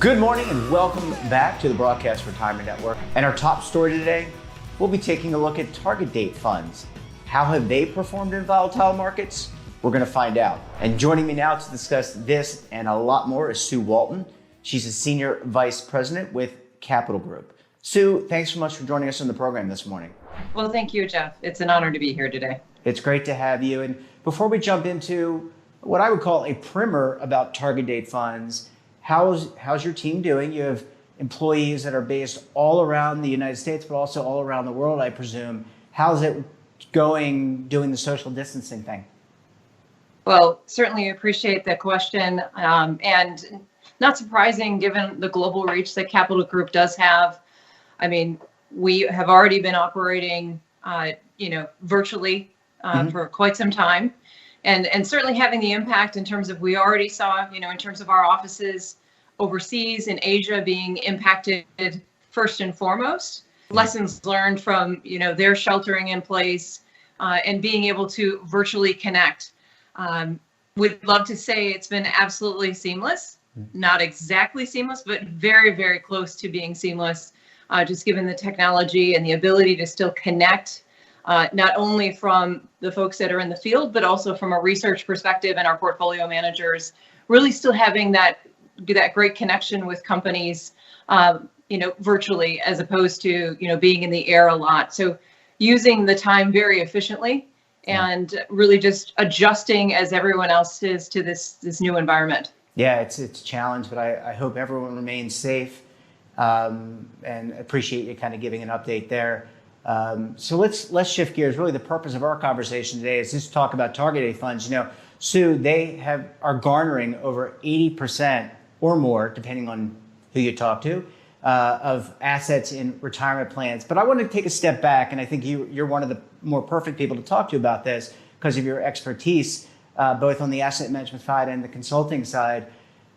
Good morning and welcome back to the Broadcast Retirement Network. And our top story today, we'll be taking a look at target date funds. How have they performed in volatile markets? We're going to find out. And joining me now to discuss this and a lot more is Sue Walton. She's a Senior Vice President with Capital Group. Sue, thanks so much for joining us on the program this morning. Well, thank you, Jeff. It's an honor to be here today. It's great to have you. And before we jump into what I would call a primer about target date funds, how's your team doing? You have employees that are based all around the United States, but also all around the world, I presume. How's it going doing the social distancing thing? Well, certainly appreciate the question. And not surprising given the global reach that Capital Group does have. I mean, we have already been operating, virtually for quite some time. And certainly having the impact in terms of, we already saw, in terms of our offices overseas in Asia being impacted first and foremost, lessons learned from, their sheltering in place and being able to virtually connect. We'd love to say it's been absolutely seamless, not exactly seamless, but very, very close to being seamless, just given the technology and the ability to still connect. Not only from the folks that are in the field, but also from a research perspective and our portfolio managers, really still having that great connection with companies, virtually, as opposed to, being in the air a lot. So using the time very efficiently and really just adjusting as everyone else is to this new environment. Yeah, it's a challenge, but I hope everyone remains safe and appreciate you kind of giving an update there. So let's shift gears. Really, the purpose of our conversation today is just to talk about target date funds. Sue, they are garnering over 80% or more, depending on who you talk to, of assets in retirement plans. But I want to take a step back, and I think you're one of the more perfect people to talk to about this because of your expertise, both on the asset management side and the consulting side.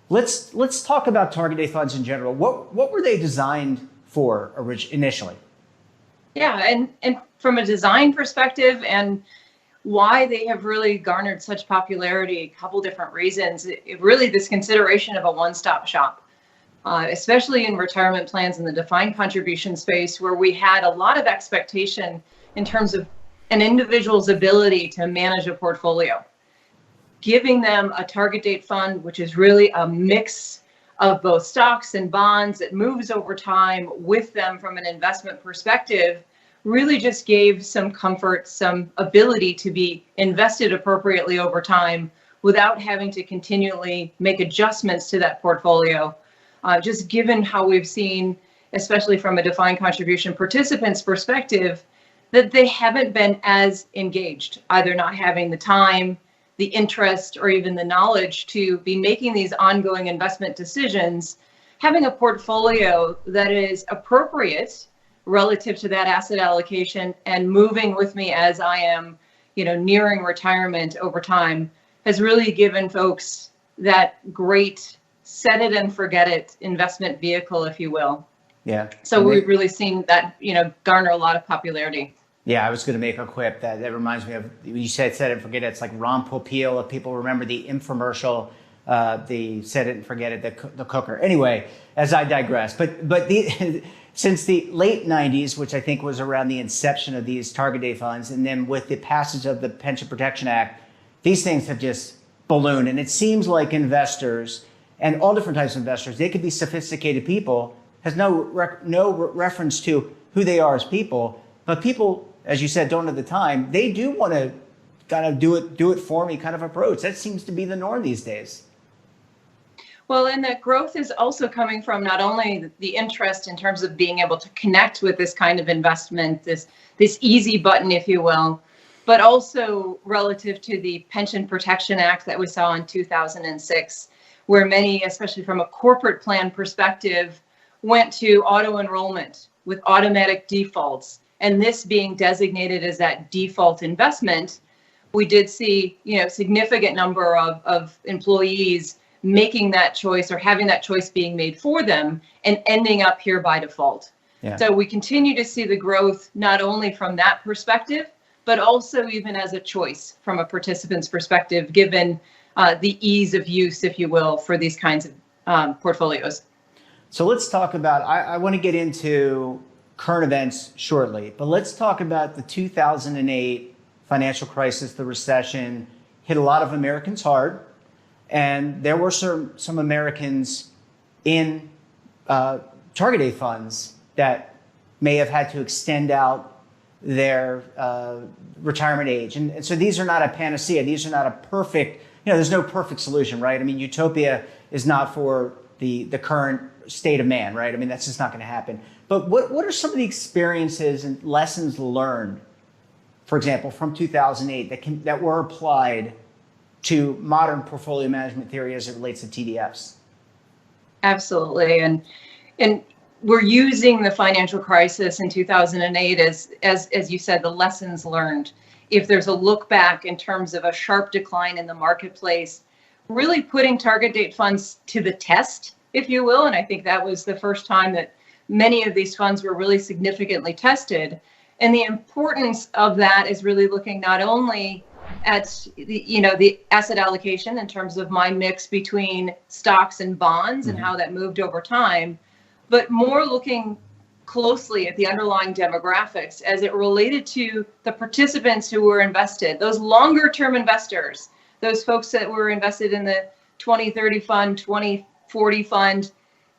Let's talk about target date funds in general. What were they designed for initially? Yeah, and from a design perspective and why they have really garnered such popularity, a couple different reasons. It really this consideration of a one-stop shop, especially in retirement plans in the defined contribution space, where we had a lot of expectation in terms of an individual's ability to manage a portfolio. Giving them a target date fund, which is really a mix of both stocks and bonds that moves over time with them from an investment perspective, really just gave some comfort, some ability to be invested appropriately over time without having to continually make adjustments to that portfolio. Just given how we've seen, especially from a defined contribution participant's perspective, that they haven't been as engaged, either not having the time, the interest, or even the knowledge to be making these ongoing investment decisions. Having a portfolio that is appropriate relative to that asset allocation and moving with me as I am, nearing retirement over time has really given folks that great set it and forget it investment vehicle, if you will. Yeah. So we've really seen that, garner a lot of popularity. Yeah, I was going to make a quip that reminds me of, you said set it and forget it. It's like Ron Popeil, if people remember the infomercial, the set it and forget it, the cooker. Anyway, as I digress, but since the late 90s, which I think was around the inception of these target date funds, and then with the passage of the Pension Protection Act, these things have just ballooned. And it seems like investors and all different types of investors, they could be sophisticated people, has no reference to who they are as people, but people, as you said, don't have the time. They do want to kind of do it for me kind of approach. That seems to be the norm these days. Well, and that growth is also coming from not only the interest in terms of being able to connect with this kind of investment, this easy button, if you will, but also relative to the Pension Protection Act that we saw in 2006, where many, especially from a corporate plan perspective, went to auto enrollment with automatic defaults. And this being designated as that default investment, we did see, significant number of employees making that choice or having that choice being made for them and ending up here by default. Yeah. So we continue to see the growth not only from that perspective, but also even as a choice from a participant's perspective, given the ease of use, if you will, for these kinds of portfolios. So let's talk about, I want to get into current events shortly, but let's talk about the 2008 financial crisis. The recession hit a lot of Americans hard, and there were some Americans in target date funds that may have had to extend out their retirement age. And so these are not a panacea. These are not a perfect, there's no perfect solution, right? I mean, utopia is not for the current state of man, right? I mean, that's just not going to happen. But what are some of the experiences and lessons learned, for example, from 2008 that were applied to modern portfolio management theory as it relates to TDFs? Absolutely. And we're using the financial crisis in 2008 as you said, the lessons learned. If there's a look back in terms of a sharp decline in the marketplace, really putting target date funds to the test, if you will. And I think that was the first time that many of these funds were really significantly tested. And the importance of that is really looking not only at the asset allocation in terms of my mix between stocks and bonds and how that moved over time, but more looking closely at the underlying demographics as it related to the participants who were invested, those longer term investors, those folks that were invested in the 2030 fund, 2040 fund.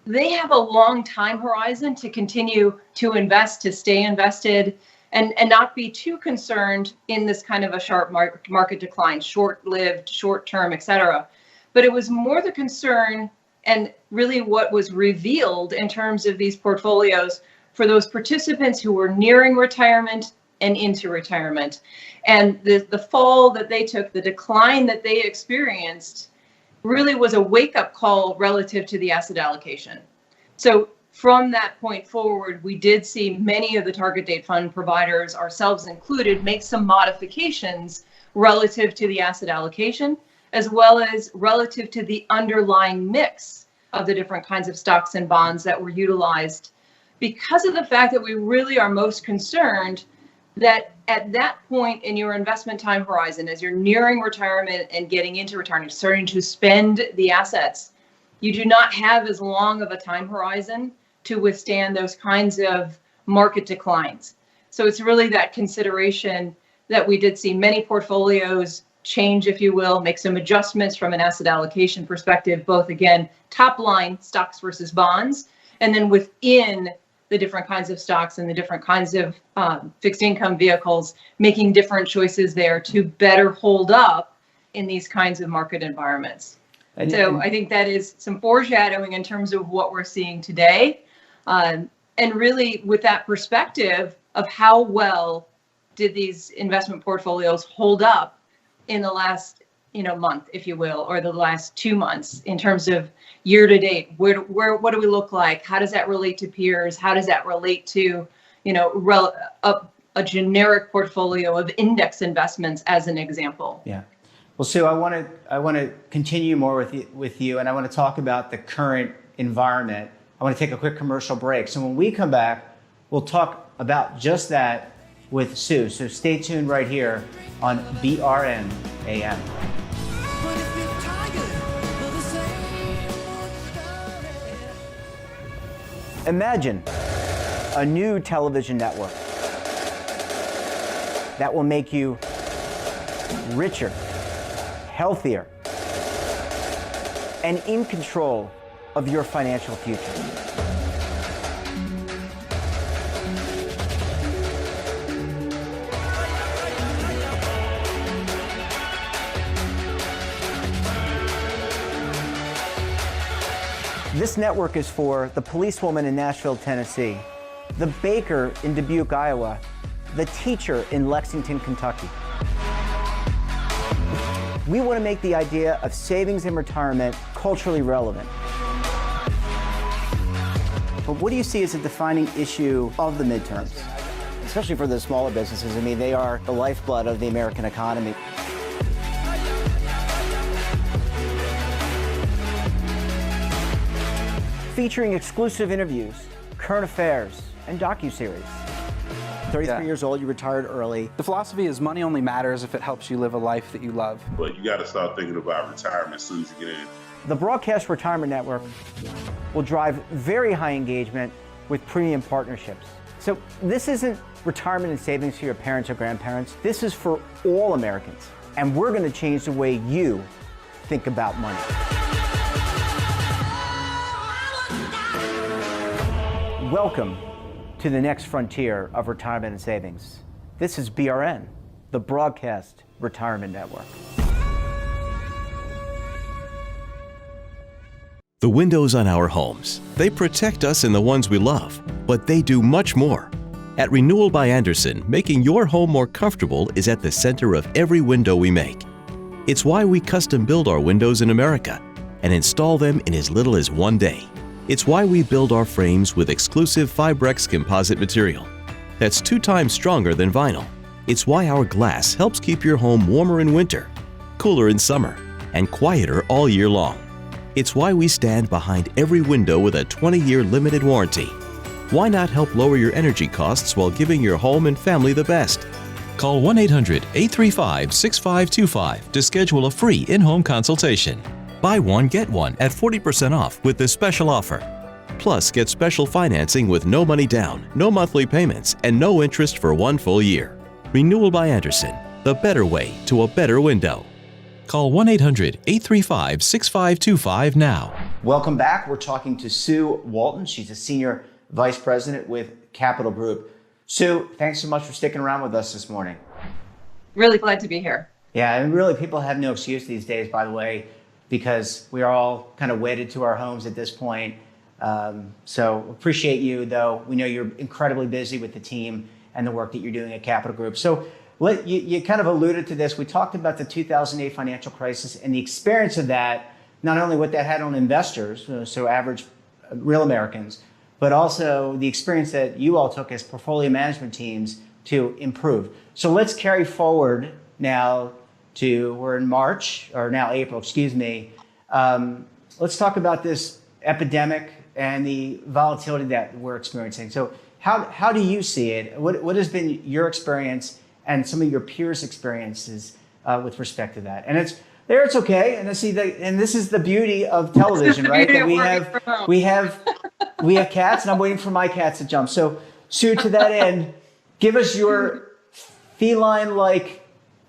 They have a long time horizon to continue to invest, to stay invested, and not be too concerned in this kind of a sharp market decline, short-lived, short-term, et cetera. But it was more the concern and really what was revealed in terms of these portfolios for those participants who were nearing retirement and into retirement. And the fall that they took, the decline that they experienced, really was a wake-up call relative to the asset allocation. So from that point forward, we did see many of the target date fund providers, ourselves included, make some modifications relative to the asset allocation, as well as relative to the underlying mix of the different kinds of stocks and bonds that were utilized, because of the fact that we really are most concerned that at that point in your investment time horizon, as you're nearing retirement and getting into retirement, starting to spend the assets, you do not have as long of a time horizon to withstand those kinds of market declines. So it's really that consideration that we did see many portfolios change, if you will, make some adjustments from an asset allocation perspective, both again, top line stocks versus bonds, and then within the different kinds of stocks and the different kinds of fixed income vehicles, making different choices there to better hold up in these kinds of market environments. So I think that is some foreshadowing in terms of what we're seeing today. And really with that perspective of how well did these investment portfolios hold up in the last month, if you will, or the last 2 months in terms of year to date. What do we look like? How does that relate to peers? How does that relate to a generic portfolio of index investments, as an example? Yeah. Well, Sue, I want to continue more with you, and I want to talk about the current environment. I want to take a quick commercial break. So when we come back, we'll talk about just that with Sue. So stay tuned right here on BRN AM. Imagine a new television network that will make you richer, healthier, and in control of your financial future. This network is for the policewoman in Nashville, Tennessee, the baker in Dubuque, Iowa, the teacher in Lexington, Kentucky. We want to make the idea of savings and retirement culturally relevant. But what do you see as a defining issue of the midterms? Especially for the smaller businesses. I mean, they are the lifeblood of the American economy. Featuring exclusive interviews, current affairs, and docuseries. 33 years old, you retired early. The philosophy is money only matters if it helps you live a life that you love. But you got to start thinking about retirement as soon as you get in. The Broadcast Retirement Network will drive very high engagement with premium partnerships. So this isn't retirement and savings for your parents or grandparents. This is for all Americans. And we're going to change the way you think about money. Welcome to the next frontier of retirement and savings. This is BRN, the Broadcast Retirement Network. The windows on our homes, they protect us and the ones we love, but they do much more. At Renewal by Andersen, making your home more comfortable is at the center of every window we make. It's why we custom build our windows in America and install them in as little as 1 day. It's why we build our frames with exclusive Fibrex composite material that's 2 times stronger than vinyl. It's why our glass helps keep your home warmer in winter, cooler in summer, and quieter all year long. It's why we stand behind every window with a 20-year limited warranty. Why not help lower your energy costs while giving your home and family the best? Call 1-800-835-6525 to schedule a free in-home consultation. Buy one, get one at 40% off with this special offer. Plus, get special financing with no money down, no monthly payments, and no interest for 1 full year. Renewal by Andersen, the better way to a better window. Call 1-800-835-6525 now. Welcome back. We're talking to Sue Walton. She's a Senior Vice President with Capital Group. Sue, thanks so much for sticking around with us this morning. Really glad to be here. Yeah, and really people have no excuse these days, by the way, because we are all kind of wedded to our homes at this point. So appreciate you, though. We know you're incredibly busy with the team and the work that you're doing at Capital Group. So you kind of alluded to this. We talked about the 2008 financial crisis and the experience of that, not only what that had on investors, so average real Americans, but also the experience that you all took as portfolio management teams to improve. So let's carry forward now we're in March, or now April, excuse me. Let's talk about this epidemic and the volatility that we're experiencing. So how do you see it? What has been your experience and some of your peers' experiences with respect to that? And it's okay. And this is the beauty of television, right? That we have cats, and I'm waiting for my cats to jump. So, Sue, to that end, give us your feline-like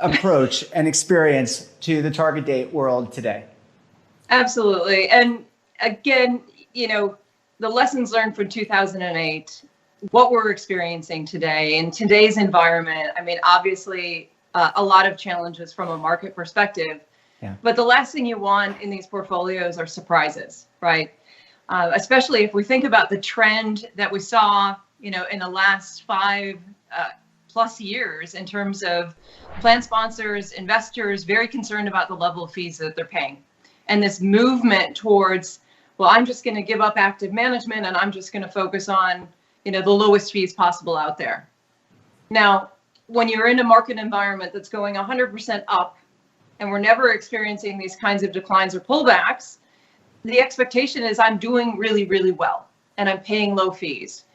approach and experience to the target date world today. Absolutely. And again, the lessons learned from 2008, what we're experiencing today in today's environment. I mean, obviously, a lot of challenges from a market perspective. Yeah. But the last thing you want in these portfolios are surprises, right? Especially if we think about the trend that we saw, in the last 5+ years in terms of plan sponsors, investors, very concerned about the level of fees that they're paying. And this movement towards, well, I'm just going to give up active management and I'm just going to focus on, the lowest fees possible out there. Now, when you're in a market environment that's going 100% up and we're never experiencing these kinds of declines or pullbacks, the expectation is I'm doing really, really well and I'm paying low fees.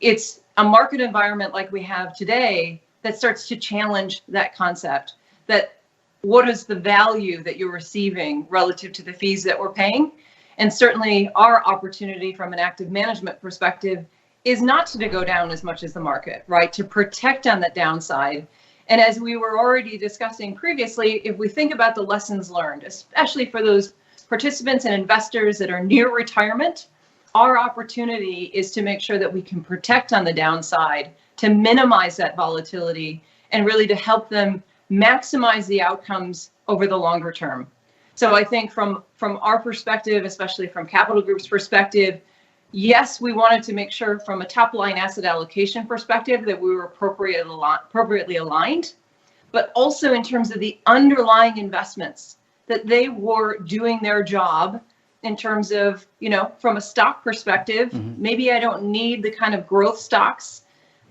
It's a market environment like we have today that starts to challenge that concept, that what is the value that you're receiving relative to the fees that we're paying? And certainly our opportunity from an active management perspective is not to go down as much as the market, right? To protect on that downside. And as we were already discussing previously, if we think about the lessons learned, especially for those participants and investors that are near retirement, our opportunity is to make sure that we can protect on the downside, to minimize that volatility, and really to help them maximize the outcomes over the longer term. So I think from our perspective, especially from Capital Group's perspective, yes, we wanted to make sure from a top line asset allocation perspective that we were appropriately aligned, but also in terms of the underlying investments, that they were doing their job in terms of, from a stock perspective, maybe I don't need the kind of growth stocks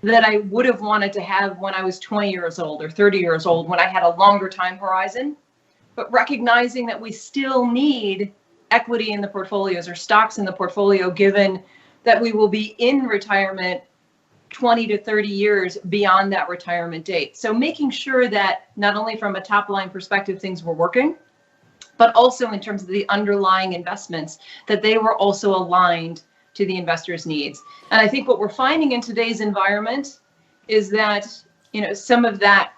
that I would have wanted to have when I was 20 years old or 30 years old, when I had a longer time horizon, but recognizing that we still need equity in the portfolios or stocks in the portfolio, given that we will be in retirement 20 to 30 years beyond that retirement date. So making sure that not only from a top line perspective, things were working, but also in terms of the underlying investments, that they were also aligned to the investors' needs. And I think what we're finding in today's environment is that, some of that,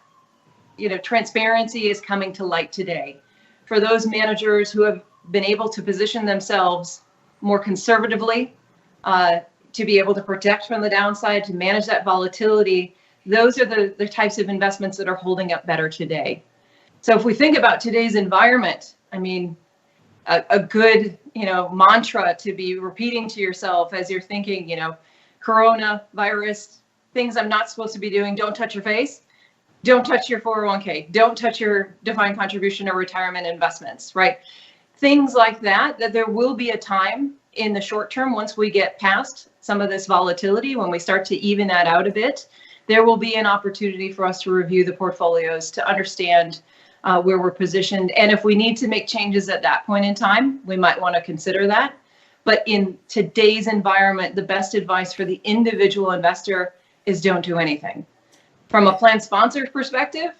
transparency is coming to light today. For those managers who have been able to position themselves more conservatively, to be able to protect from the downside, to manage that volatility, those are the types of investments that are holding up better today. So if we think about today's environment, I mean, a good, mantra to be repeating to yourself as you're thinking, coronavirus, things I'm not supposed to be doing, don't touch your face, don't touch your 401k, don't touch your defined contribution or retirement investments, right? Things like that there will be a time in the short term, once we get past some of this volatility, when we start to even that out a bit, there will be an opportunity for us to review the portfolios to understand where we're positioned. And if we need to make changes at that point in time, we might want to consider that. But in today's environment, the best advice for the individual investor is don't do anything. From a plan sponsor perspective,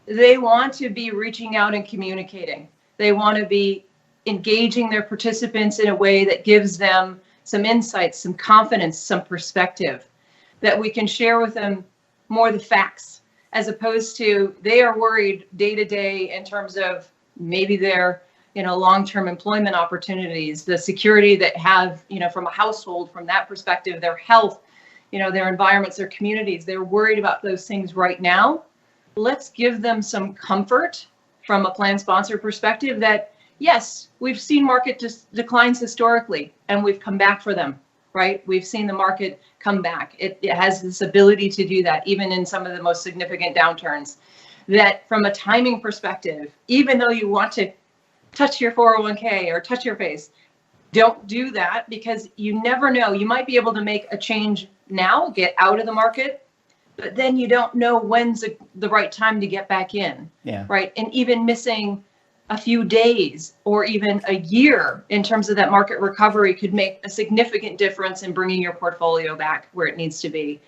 they want to be reaching out and communicating. They want to be engaging their participants in a way that gives them some insights, some confidence, some perspective, that we can share with them more the facts, as opposed to they are worried day to day in terms of maybe their long-term employment opportunities, the security that have from a household, from that perspective, their health, their environments, their communities. They're worried about those things right now. Let's give them some comfort from a plan sponsor perspective that yes, we've seen market declines historically, and we've come back for them, right? We've seen the market come back. It has this ability to do that, even in some of the most significant downturns. That from a timing perspective, even though you want to touch your 401k or touch your face, don't do that, because you never know. You might be able to make a change now, get out of the market, but then you don't know when's the right time to get back in, right? And even missing a few days or even a year in terms of that market recovery could make a significant difference in bringing your portfolio back where it needs to be.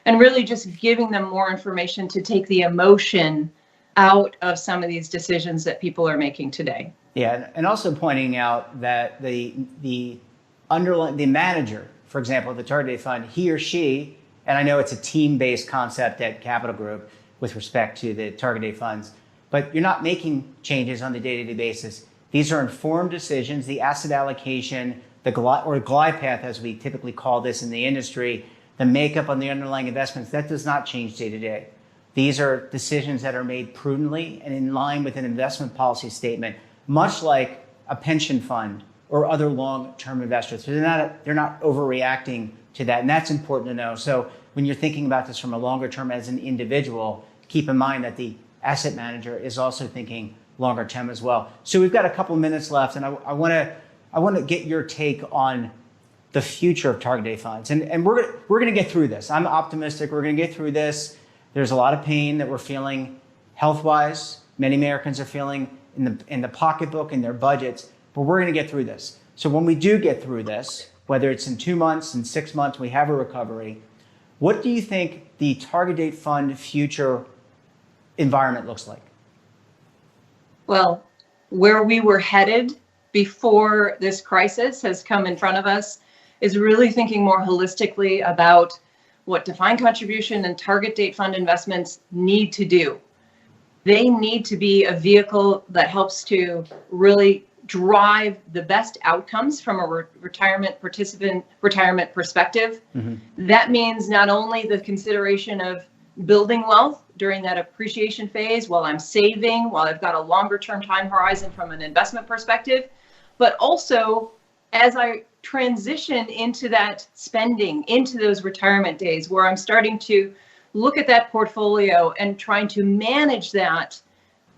And really just giving them more information to take the emotion out of some of these decisions that people are making today. Yeah, and also pointing out that the manager, for example, the target date fund, he or she, and I know it's a team-based concept at Capital Group with respect to the target date funds, but you're not making changes on the day-to-day basis. These are informed decisions. The asset allocation, the glide path, as we typically call this in the industry, the makeup on the underlying investments, that does not change day to day. These are decisions that are made prudently and in line with an investment policy statement, much like a pension fund or other long-term investors. So they're not overreacting to that, and that's important to know. So when you're thinking about this from a longer term as an individual, keep in mind that the asset manager is also thinking longer term as well. So we've got a couple minutes left, and I want to get your take on the future of target date funds. And we're going to get through this. I'm optimistic. We're going to get through this. There's a lot of pain that we're feeling health-wise. Many Americans are feeling in the pocketbook, in their budgets, but we're going to get through this. So when we do get through this, whether it's in 2 months, in 6 months, we have a recovery, what do you think the target date fund future environment looks like? Well, where we were headed before this crisis has come in front of us is really thinking more holistically about what defined contribution and target date fund investments need to do. They need to be a vehicle that helps to really drive the best outcomes from a retirement perspective. Mm-hmm. That means not only the consideration of building wealth during that appreciation phase while I'm saving, while I've got a longer term time horizon from an investment perspective, but also as I transition into that spending, into those retirement days where I'm starting to look at that portfolio and trying to manage that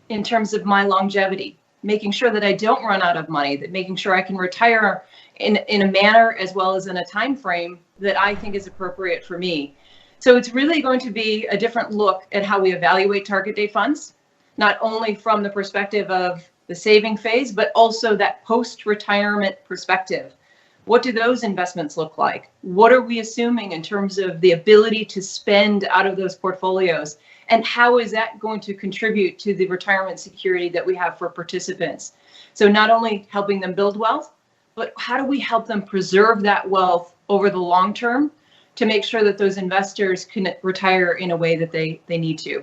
in terms of my longevity, making sure that I don't run out of money, that making sure I can retire in a manner as well as in a time frame that I think is appropriate for me. So it's really going to be a different look at how we evaluate target date funds, not only from the perspective of the saving phase, but also that post-retirement perspective. What do those investments look like? What are we assuming in terms of the ability to spend out of those portfolios? And how is that going to contribute to the retirement security that we have for participants? So not only helping them build wealth, but how do we help them preserve that wealth over the long term to make sure that those investors can retire in a way that they need to?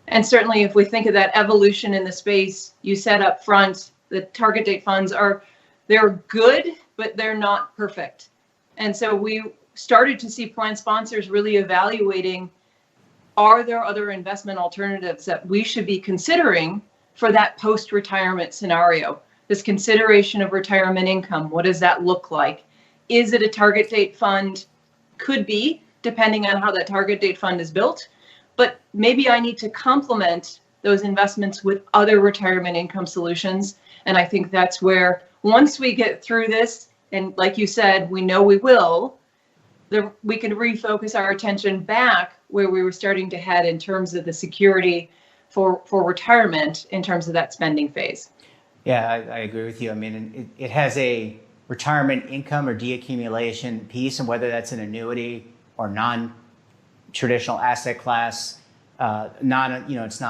And certainly if we think of that evolution in the space, you said up front, the target date funds they're good, but they're not perfect. And so we started to see plan sponsors really evaluating, are there other investment alternatives that we should be considering for that post-retirement scenario? This consideration of retirement income, what does that look like? Is it a target date fund? Could be, depending on how that target date fund is built. But maybe I need to complement those investments with other retirement income solutions. And I think that's where, once we get through this, and like you said, we know we will, we can refocus our attention back where we were starting to head in terms of the security for retirement in terms of that spending phase. Yeah, I agree with you. I mean, it has a retirement income or deaccumulation piece, and whether that's an annuity or non-traditional asset class, it's not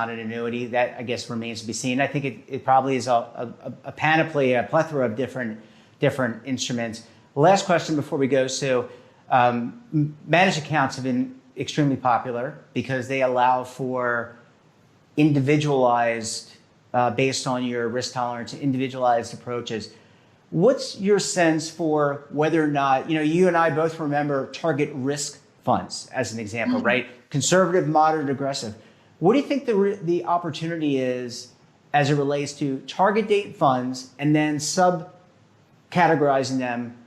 an annuity. That, I guess, remains to be seen. I think it probably is a panoply, a plethora of different instruments. Last question before we go. So managed accounts have been extremely popular because they allow for individualized, based on your risk tolerance, individualized approaches. What's your sense for whether or not, you and I both remember target risk funds as an example, right? Conservative, moderate, aggressive. What do you think the opportunity is as it relates to target date funds and then sub-categorizing them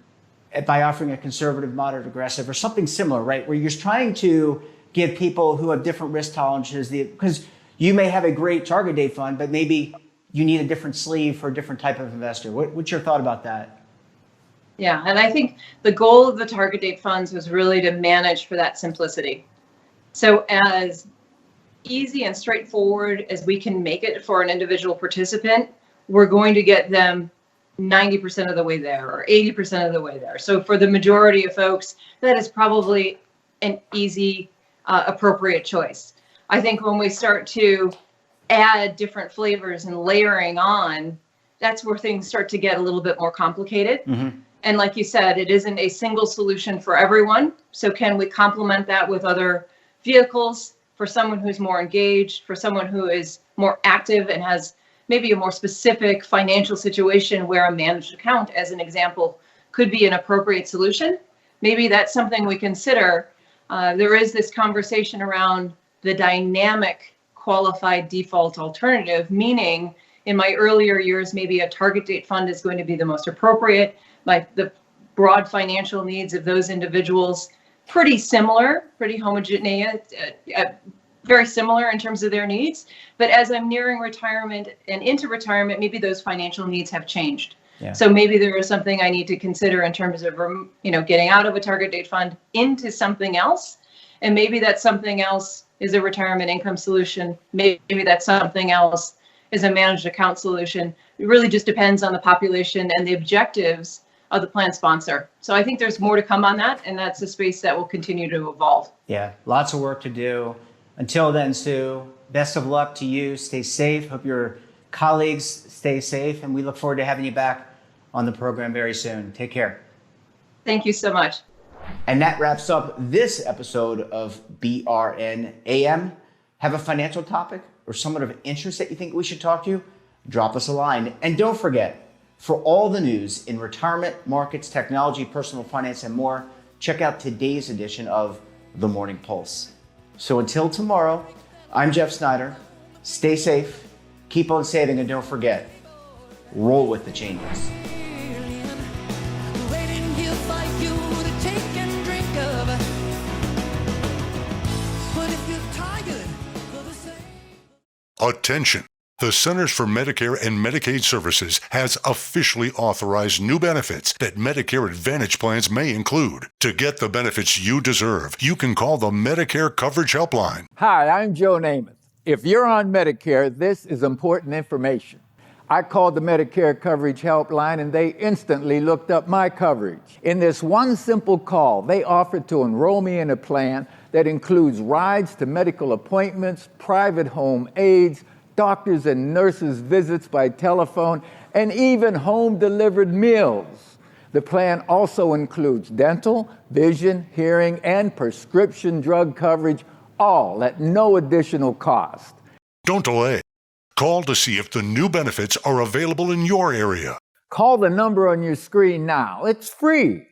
by offering a conservative, moderate, aggressive, or something similar, right? Where you're trying to give people who have different risk tolerances, because you may have a great target date fund, but maybe you need a different sleeve for a different type of investor. What's your thought about that? Yeah, and I think the goal of the target date funds was really to manage for that simplicity. So as easy and straightforward as we can make it for an individual participant, we're going to get them 90% of the way there or 80% of the way there. So for the majority of folks, that is probably an easy, appropriate choice. I think when we start to add different flavors and layering on, that's where things start to get a little bit more complicated. Mm-hmm. And like you said, it isn't a single solution for everyone. So can we complement that with other vehicles for someone who's more engaged, for someone who is more active and has maybe a more specific financial situation where a managed account, as an example, could be an appropriate solution? Maybe that's something we consider. There is this conversation around the dynamic qualified default alternative, meaning in my earlier years, maybe a target date fund is going to be the most appropriate. Like the broad financial needs of those individuals, pretty similar, pretty homogeneous, very similar in terms of their needs. But as I'm nearing retirement and into retirement, maybe those financial needs have changed. Yeah. So maybe there is something I need to consider in terms of, getting out of a target date fund into something else. And maybe that something else is a retirement income solution. Maybe that something else is a managed account solution. It really just depends on the population and the objectives of the plan sponsor. So I think there's more to come on that, and that's a space that will continue to evolve. Yeah, lots of work to do. Until then, Sue, best of luck to you. Stay safe. Hope your colleagues stay safe, and we look forward to having you back on the program very soon. Take care. Thank you so much. And that wraps up this episode of BRN AM. Have a financial topic or someone of interest that you think we should talk to? Drop us a line. And don't forget, for all the news in retirement, markets, technology, personal finance, and more, check out today's edition of The Morning Pulse. So until tomorrow, I'm Jeff Snyder. Stay safe, keep on saving, and don't forget, roll with the changes. Attention! The Centers for Medicare and Medicaid Services has officially authorized new benefits that Medicare Advantage plans may include. To get the benefits you deserve, you can call the Medicare Coverage Helpline. Hi, I'm Joe Namath. If you're on Medicare, this is important information. I called the Medicare Coverage Helpline and they instantly looked up my coverage. In this one simple call, they offered to enroll me in a plan that includes rides to medical appointments, private home aides, doctors and nurses' visits by telephone, and even home-delivered meals. The plan also includes dental, vision, hearing, and prescription drug coverage, all at no additional cost. Don't delay. Call to see if the new benefits are available in your area. Call the number on your screen now. It's free.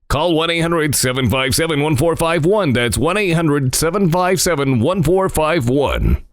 Call 1-800-757-1451. That's 1-800-757-1451.